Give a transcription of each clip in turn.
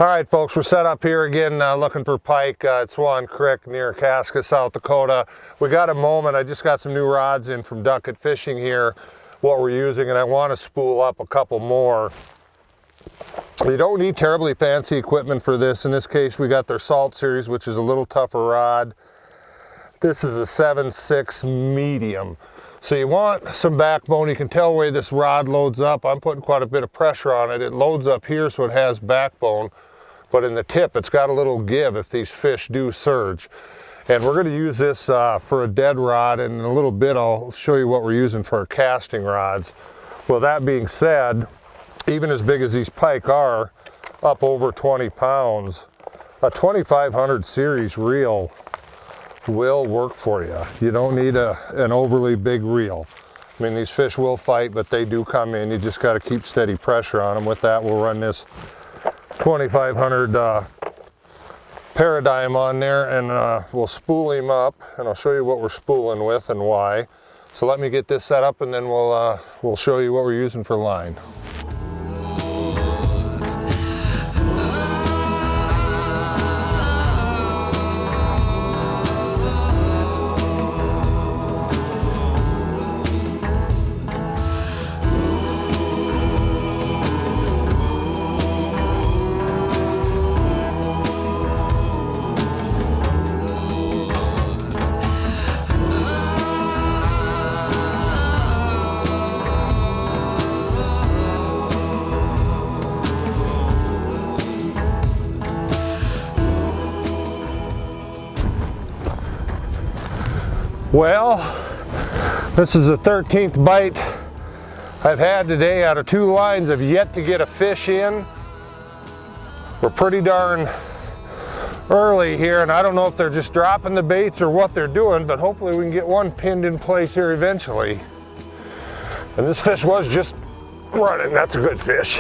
All right, folks, we're set up here again looking for pike at Swan Creek near Akaska, South Dakota. We got a moment. I just got some new rods in from Duck It Fishing here, what we're using, and I want to spool up a couple more. You don't need terribly fancy equipment for this. In this case, we got their Salt series, which is a little tougher rod. This is a 7.6 medium. So you want some backbone. You can tell the way this rod loads up. I'm putting quite a bit of pressure on it. It loads up here so it has backbone, but in the tip it's got a little give if these fish do surge. And we're going to use this for a dead rod, and in a little bit I'll show you what we're using for our casting rods. Well, that being said, even as big as these pike are, up over 20 pounds, a 2500 series reel will work for you. You don't need an overly big reel. I mean, these fish will fight, but they do come in. You just got to keep steady pressure on them. With that, we'll run this 2500 Paradigm on there, and we'll spool him up, and I'll show you what we're spooling with and why. So let me get this set up, and then we'll show you what we're using for line. Well, this is the 13th bite I've had today out of 2 lines. I've yet to get a fish in. We're pretty darn early here, and I don't know if they're just dropping the baits or what they're doing, but hopefully we can get one pinned in place here eventually. And this fish was just running. That's a good fish.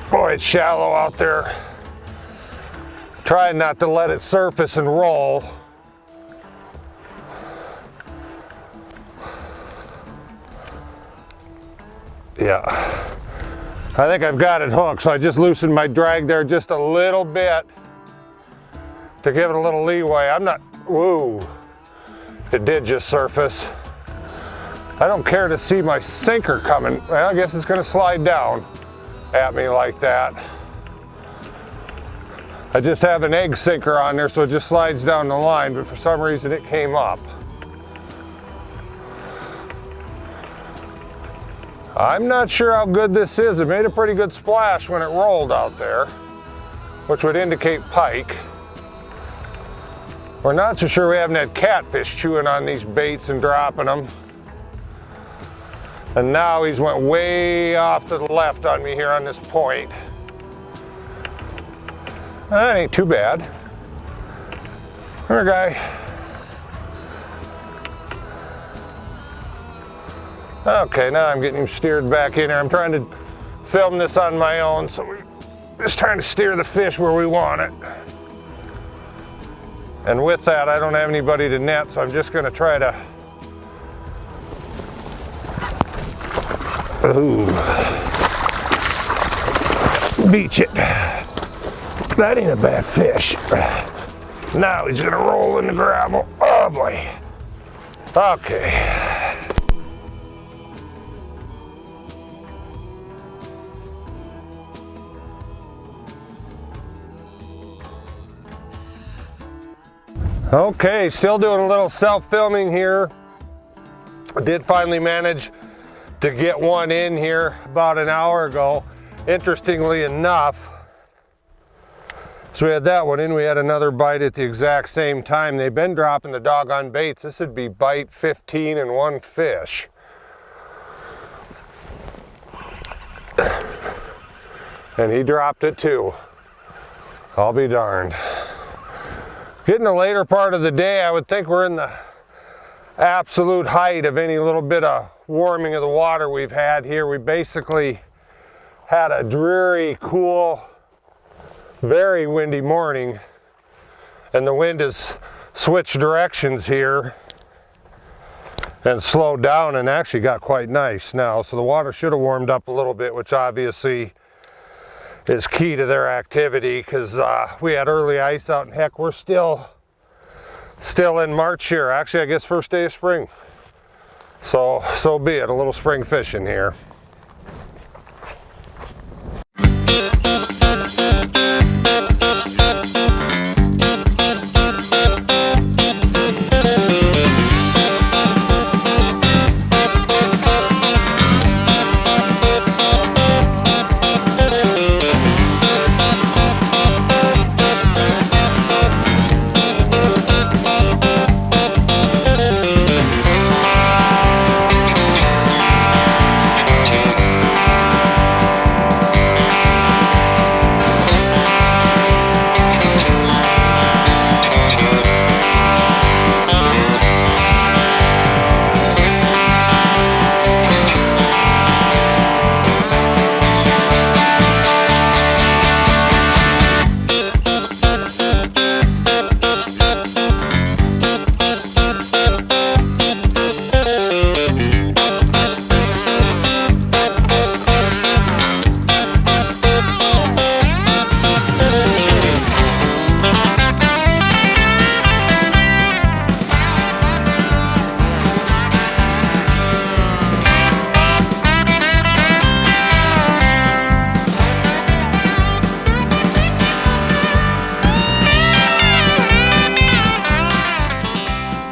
Boy, it's shallow out there. Trying not to let it surface and roll. Yeah, I think I've got it hooked, so I just loosened my drag there just a little bit to give it a little leeway. I'm not, whoa, it did just surface. I don't care to see my sinker coming. Well, I guess it's gonna slide down at me like that. I just have an egg sinker on there, so it just slides down the line, but for some reason it came up. I'm not sure how good this is. It made a pretty good splash when it rolled out there, which would indicate pike. We're not so sure we haven't had catfish chewing on these baits and dropping them. And now he's went way off to the left on me here on this point. That ain't too bad. Here, guy. Okay, now I'm getting him steered back in here. I'm trying to film this on my own, so we're just trying to steer the fish where we want it. And with that, I don't have anybody to net, so I'm just gonna try to, beach it. That ain't a bad fish. Now he's gonna roll in the gravel. Oh boy. Okay. Okay, still doing a little self-filming here. I did finally manage to get one in here about an hour ago. Interestingly enough, so we had that one in, we had another bite at the exact same time. They've been dropping the doggone baits. This would be bite 15 and 1 fish. And he dropped it too. I'll be darned. Getting the later part of the day, I would think we're in the absolute height of any little bit of warming of the water we've had here. We basically had a dreary, cool, very windy morning, and the wind has switched directions here and slowed down and actually got quite nice now. So the water should have warmed up a little bit, which obviously is key to their activity, because we had early ice out, and heck, we're still in March here. Actually, I guess first day of spring. So be it, a little spring fishing here.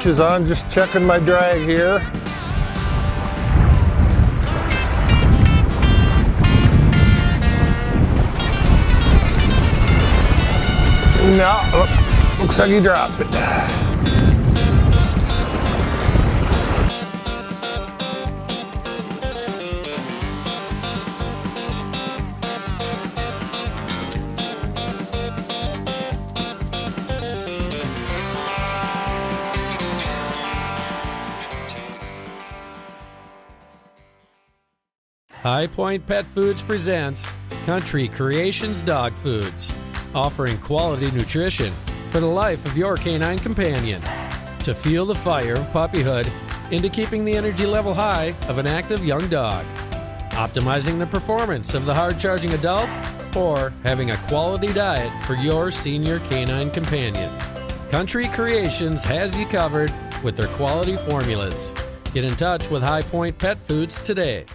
Is on, just checking my drag here. No, oh, looks like he dropped it. High Point Pet Foods presents Country Creations Dog Foods, offering quality nutrition for the life of your canine companion. To fuel the fire of puppyhood into keeping the energy level high of an active young dog, optimizing the performance of the hard-charging adult, or having a quality diet for your senior canine companion. Country Creations has you covered with their quality formulas. Get in touch with High Point Pet Foods today.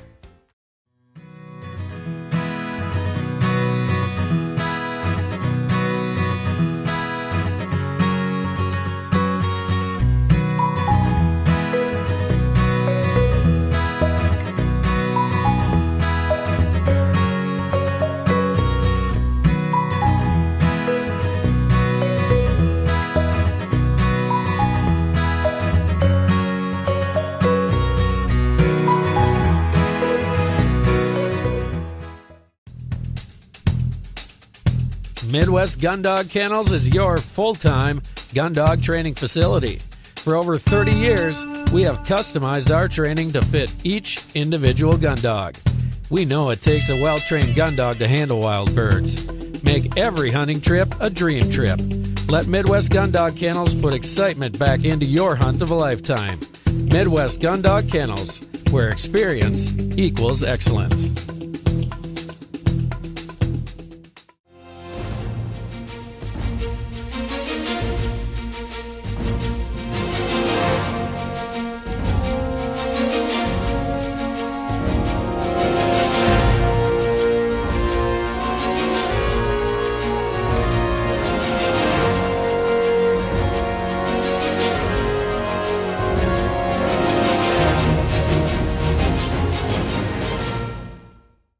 Midwest Gun Dog Kennels is your full-time gun dog training facility. For over 30 years, we have customized our training to fit each individual gun dog. We know it takes a well-trained gun dog to handle wild birds. Make every hunting trip a dream trip. Let Midwest Gun Dog Kennels put excitement back into your hunt of a lifetime. Midwest Gun Dog Kennels, where experience equals excellence.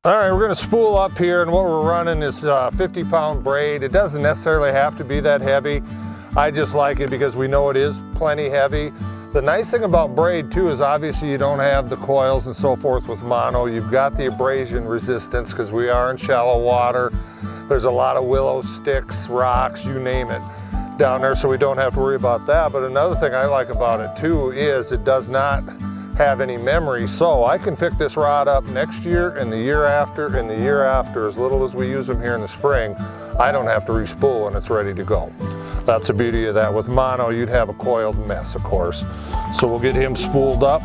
All right, we're going to spool up here, and what we're running is 50-pound braid. It doesn't necessarily have to be that heavy. I just like it because we know it is plenty heavy. The nice thing about braid too is obviously you don't have the coils and so forth with mono. You've got the abrasion resistance because we are in shallow water. There's a lot of willow sticks, rocks, you name it down there, so we don't have to worry about that. But another thing I like about it too is it does not have any memory, so I can pick this rod up next year and the year after and the year after. As little as we use them here in the spring, I don't have to re-spool and it's ready to go. That's the beauty of that. With mono, you'd have a coiled mess, of course. So we'll get him spooled up,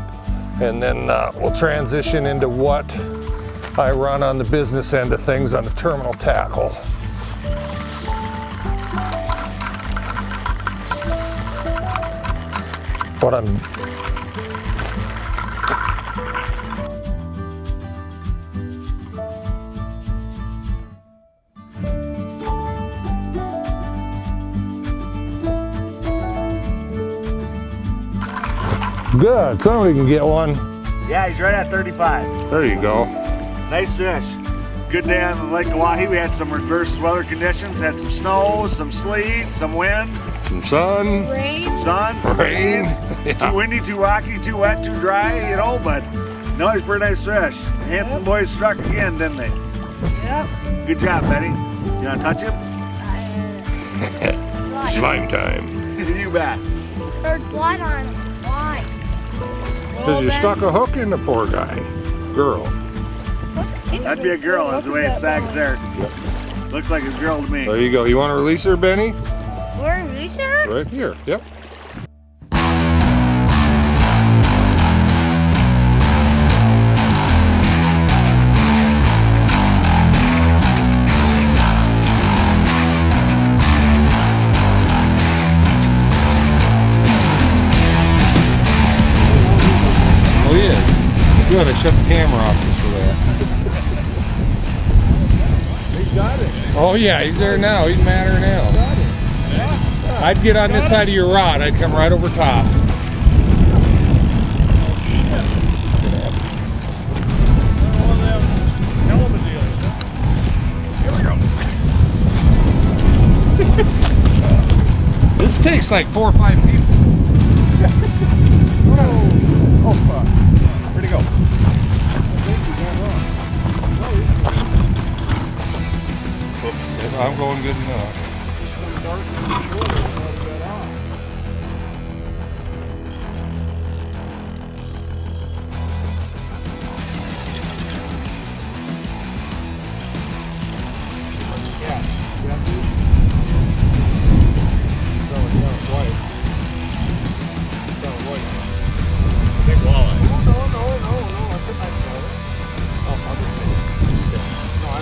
and then we'll transition into what I run on the business end of things on the terminal tackle. What I'm good. Somebody can get one. Yeah, he's right at 35. There you go. Nice fish. Good day on Lake Oahe. We had some reverse weather conditions. Had some snow, some sleet, some wind, Some sun. some sun, some Rain. rain. Too windy, too rocky, too wet, too dry, you know, but no, he's pretty nice fish. Handsome boys struck again, didn't they? Yep. Good job, Betty. You want to touch him? Slime time. You bet. There's blood on it. Why? Because you stuck a hook in the poor guy. Girl. That'd be a girl, that's the way it sags there. Looks like a girl to me. There you go. You want to release her, Benny? Where is it? Right here. Yep. Oh, he is. Good. I shut the camera off just for that. He got it. Oh, yeah. He's there now. He's madder now. I'd get on this side of your rod. I'd come right over top. This takes like 4 or 5 people. Oh, fuck. Where'd he go? I'm going good enough.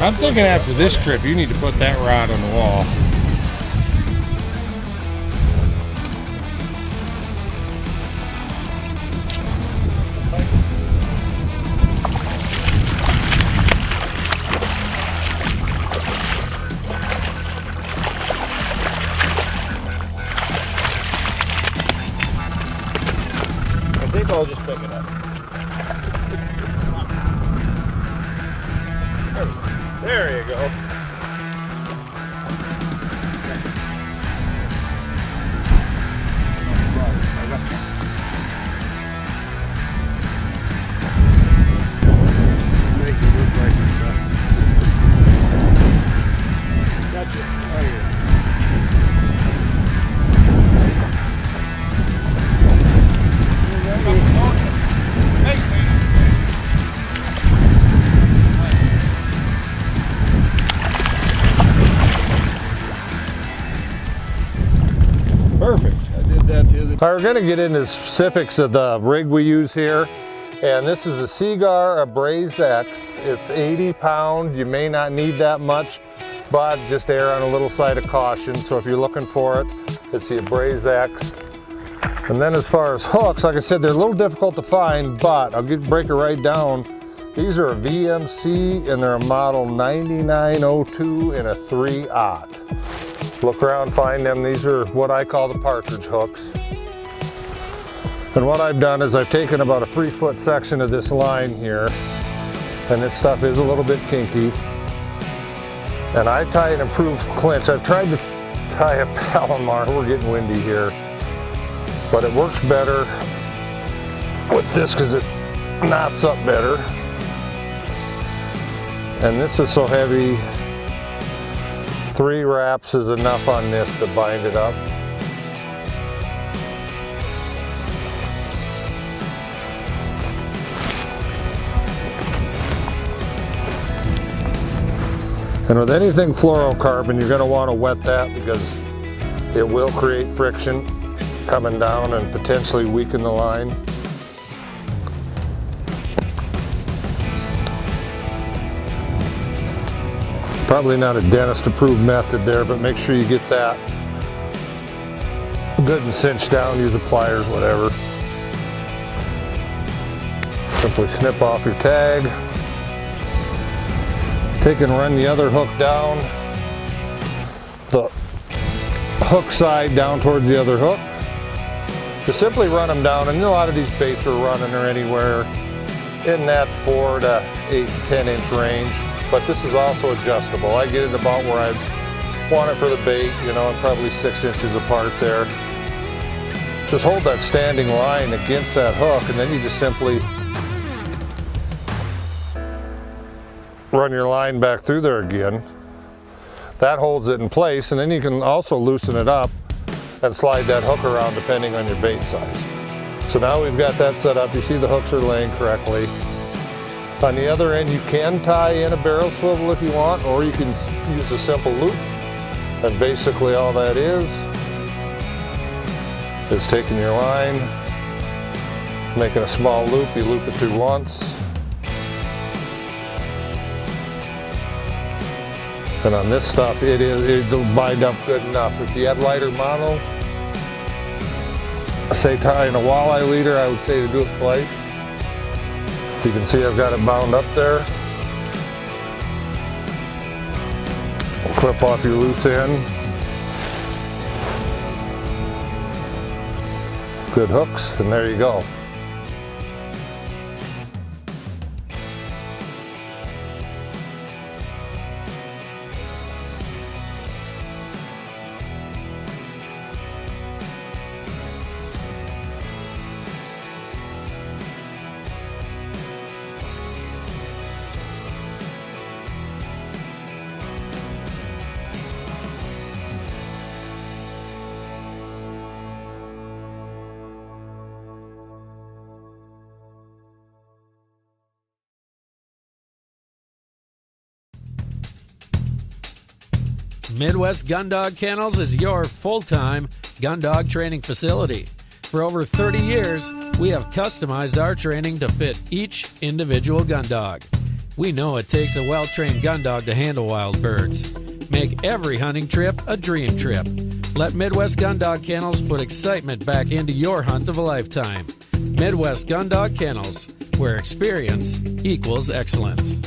I'm thinking after this trip, you need to put that rod on the wall. I think I'll just pick it up. There you go. Gotcha. Right here. Perfect. I did that the other day. We're going to get into the specifics of the rig we use here. And this is a Seagar Abraze X. It's 80 pound. You may not need that much, but just err on a little side of caution. So if you're looking for it, it's the Abraze X. And then as far as hooks, like I said, they're a little difficult to find, but I'll break it right down. These are a VMC and they're a model 9902 and a 3/0. Look around, find them. These are what I call the partridge hooks. And what I've done is I've taken about a 3-foot section of this line here, and this stuff is a little bit kinky. And I tie an improved clinch. I've tried to tie a Palomar, we're getting windy here, but it works better with this because it knots up better. And this is so heavy, 3 wraps is enough on this to bind it up. And with anything fluorocarbon, you're going to want to wet that because it will create friction coming down and potentially weaken the line. Probably not a dentist approved method there, but make sure you get that good and cinched down. Use the pliers, whatever. Simply snip off your tag. Take and run the other hook down. The hook side down towards the other hook. Just simply run them down, and a lot of these baits are running or anywhere in that 4 to 8, 10 inch range. But this is also adjustable. I get it about where I want it for the bait, you know, and probably 6 inches apart there. Just hold that standing line against that hook, and then you just simply run your line back through there again. That holds it in place, and then you can also loosen it up and slide that hook around depending on your bait size. So now we've got that set up. You see the hooks are laying correctly. On the other end, you can tie in a barrel swivel if you want, or you can use a simple loop. And basically all that is taking your line, making a small loop, you loop it through once. And on this stuff, it'll bind up good enough. If you had lighter mono, say tying a walleye leader, I would say to do it twice. You can see I've got it bound up there. Clip off your loose end. Good hooks, and there you go. Midwest Gun Dog Kennels is your full-time gun dog training facility. For over 30 years, we have customized our training to fit each individual gun dog. We know it takes a well-trained gun dog to handle wild birds. Make every hunting trip a dream trip. Let Midwest Gun Dog Kennels put excitement back into your hunt of a lifetime. Midwest Gun Dog Kennels, where experience equals excellence.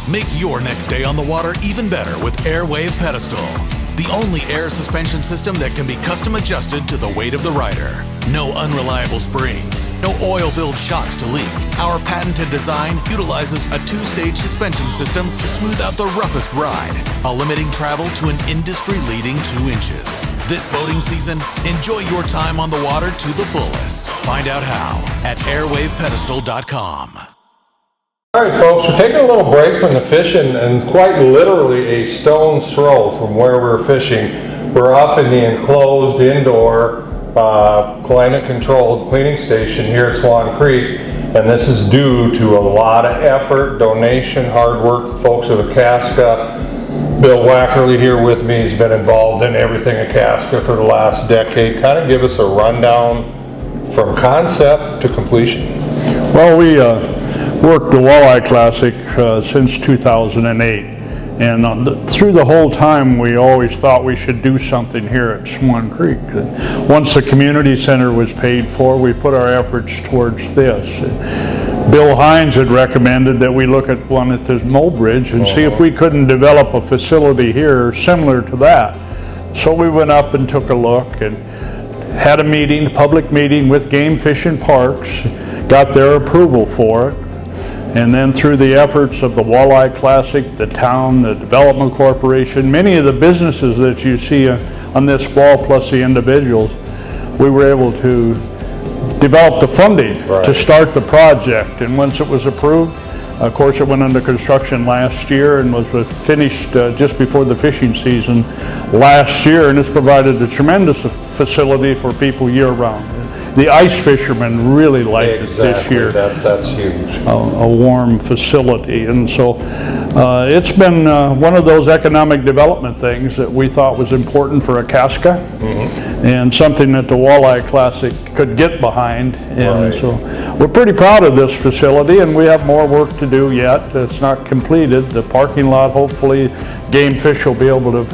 Make your next day on the water even better with Airwave Pedestal. The only air suspension system that can be custom adjusted to the weight of the rider. No unreliable springs, no oil-filled shocks to leak. Our patented design utilizes a 2-stage suspension system to smooth out the roughest ride, while limiting travel to an industry-leading 2 inches. This boating season, enjoy your time on the water to the fullest. Find out how at airwavepedestal.com. All right, folks, we're taking a little break from the fishing, and quite literally a stone's throw from where we're fishing. We're up in the enclosed indoor climate-controlled cleaning station here at Swan Creek. And this is due to a lot of effort, donation, hard work, folks at Akaska. Bill Wackerly here with me, he's been involved in everything Akaska for the last decade. Kind of give us a rundown from concept to completion. Well, we worked the Walleye Classic since 2008. And through the whole time, we always thought we should do something here at Swan Creek. Once the community center was paid for, we put our efforts towards this. Bill Hines had recommended that we look at one at the Mulbridge and see if we couldn't develop a facility here similar to that. So we went up and took a look and had a meeting, a public meeting with Game Fish and Parks, got their approval for it. And then through the efforts of the Walleye Classic, the town, the Development Corporation, many of the businesses that you see on this wall, plus the individuals, we were able to develop the funding to start the project. And once it was approved, of course it went under construction last year and was finished just before the fishing season last year, and it's provided a tremendous facility for people year-round. The ice fishermen really liked it this year. That's huge. A warm facility, and so it's been one of those economic development things that we thought was important for Akaska, and something that the Walleye Classic could get behind. And so we're pretty proud of this facility, and we have more work to do yet. It's not completed. The parking lot, hopefully Game Fish will be able to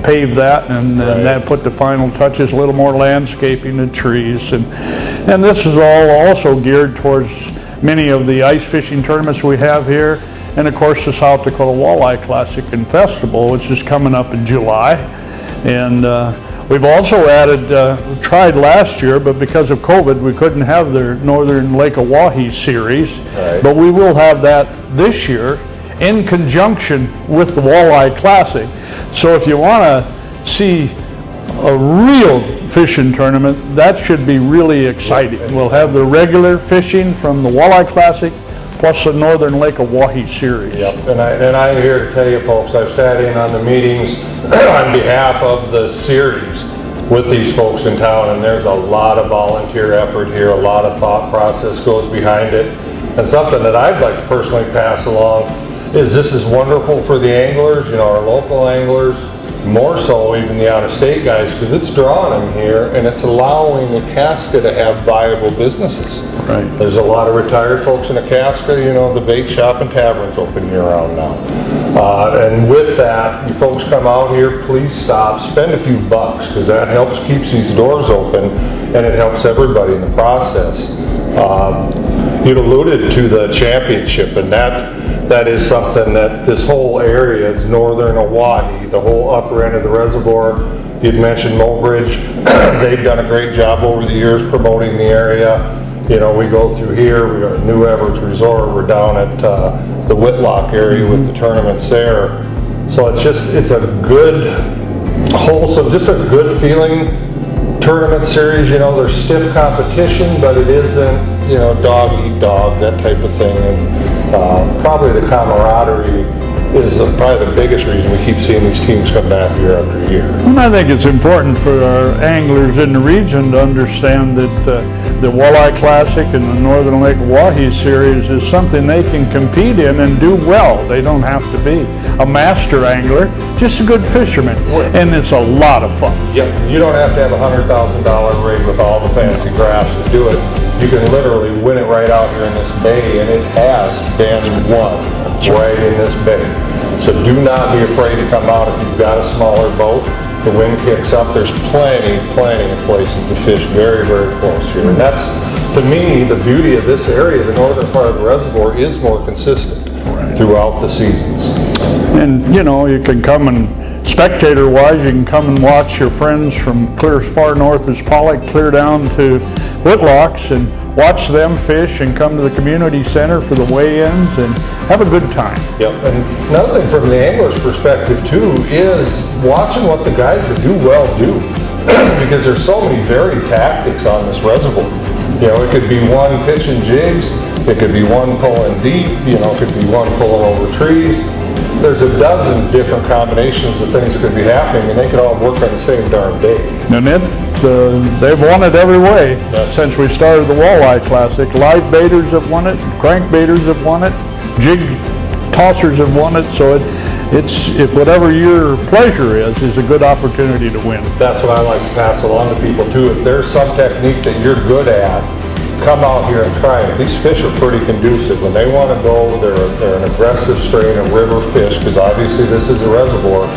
pave that, and that put the final touches, a little more landscaping and trees, and this is all also geared towards many of the ice fishing tournaments we have here, and of course the South Dakota Walleye Classic and Festival, which is coming up in July. And we've also added, tried last year, but because of COVID we couldn't have the Northern Lake Oahe series, but we will have that this year in conjunction with the Walleye Classic. So if you want to see a real fishing tournament, that should be really exciting. We'll have the regular fishing from the Walleye Classic plus the Northern Lake Oahe series. Yep, and I'm here to tell you folks, I've sat in on the meetings on behalf of the series with these folks in town, and there's a lot of volunteer effort here, a lot of thought process goes behind it. And something that I'd like to personally pass along is this is wonderful for the anglers, you know, our local anglers, more so even the out-of-state guys, because it's drawing them here and it's allowing Akaska to have viable businesses. There's a lot of retired folks in Akaska, you know, the bait shop and tavern's open year-round now. And with that, you folks come out here, please stop, spend a few bucks, because that helps keeps these doors open and it helps everybody in the process. You'd alluded to the championship, and that is something that this whole area, northern Oahe, the whole upper end of the reservoir, you'd mentioned Mulbridge, they've done a great job over the years promoting the area. You know, we go through here, we got New Everett's Resort, we're down at the Whitlock area with the tournaments there. So it's a good, wholesome, just a good feeling tournament series. You know, there's stiff competition, but it isn't, you know, dog eat dog, that type of thing. And probably the camaraderie is probably the biggest reason we keep seeing these teams come back year after year. And I think it's important for our anglers in the region to understand that the Walleye Classic and the Northern Lake Oahe series is something they can compete in and do well. They don't have to be a master angler, just a good fisherman, and it's a lot of fun. Yep, you don't have to have a $100,000 rig with all the fancy graphs to do it. You can literally win it right out here in this bay, and it has been won right in this bay. So do not be afraid to come out if you've got a smaller boat. The wind kicks up, there's plenty of places to fish very, very close here. And that's, to me, the beauty of this area. The northern part of the reservoir is more consistent throughout the seasons. And you know, you can come and spectator-wise, you can come and watch your friends from clear as far north as Pike, clear down to Whitlocks, and watch them fish and come to the community center for the weigh-ins and have a good time. Yep, and another thing from the angler's perspective too is watching what the guys that do well do. Because there's so many varied tactics on this reservoir. You know, it could be one pitching jigs, it could be one pulling deep, you know, it could be one pulling over trees. There's a dozen different combinations of things that could be happening, and they could all work on the same darn day. And then they've won it every way since we started the Walleye Classic. Live baiters have won it, crank baiters have won it, jig tossers have won it, so if whatever your pleasure is a good opportunity to win. That's what I like to pass along to people too. If there's some technique that you're good at, come out here and try it. These fish are pretty conducive. When they want to go, they're an aggressive strain of river fish, because obviously this is a reservoir,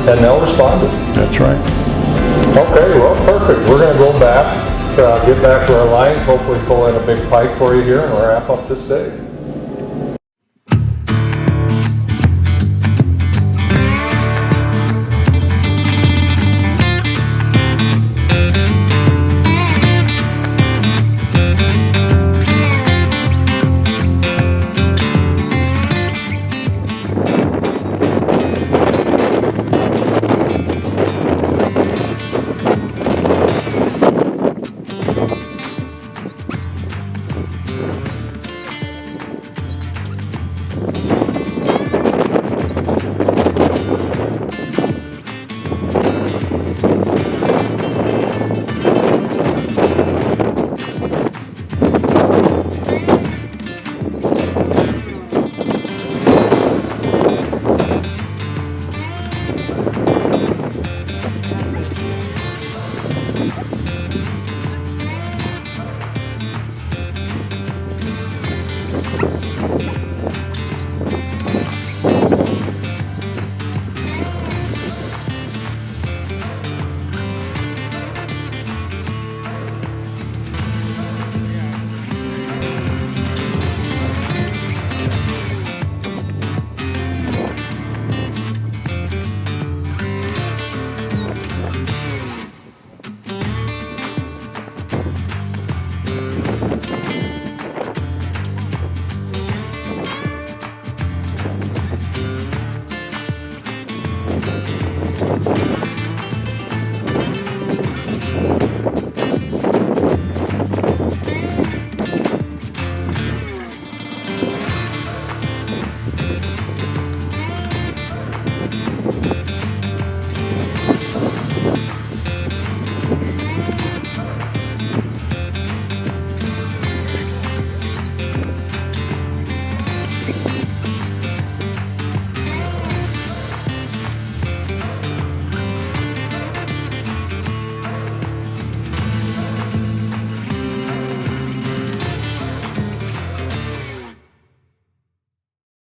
and they'll respond to it. That's right. Okay, well, perfect. We're going to go back, get back to our lines, hopefully pull in a big pike for you here and wrap up this day.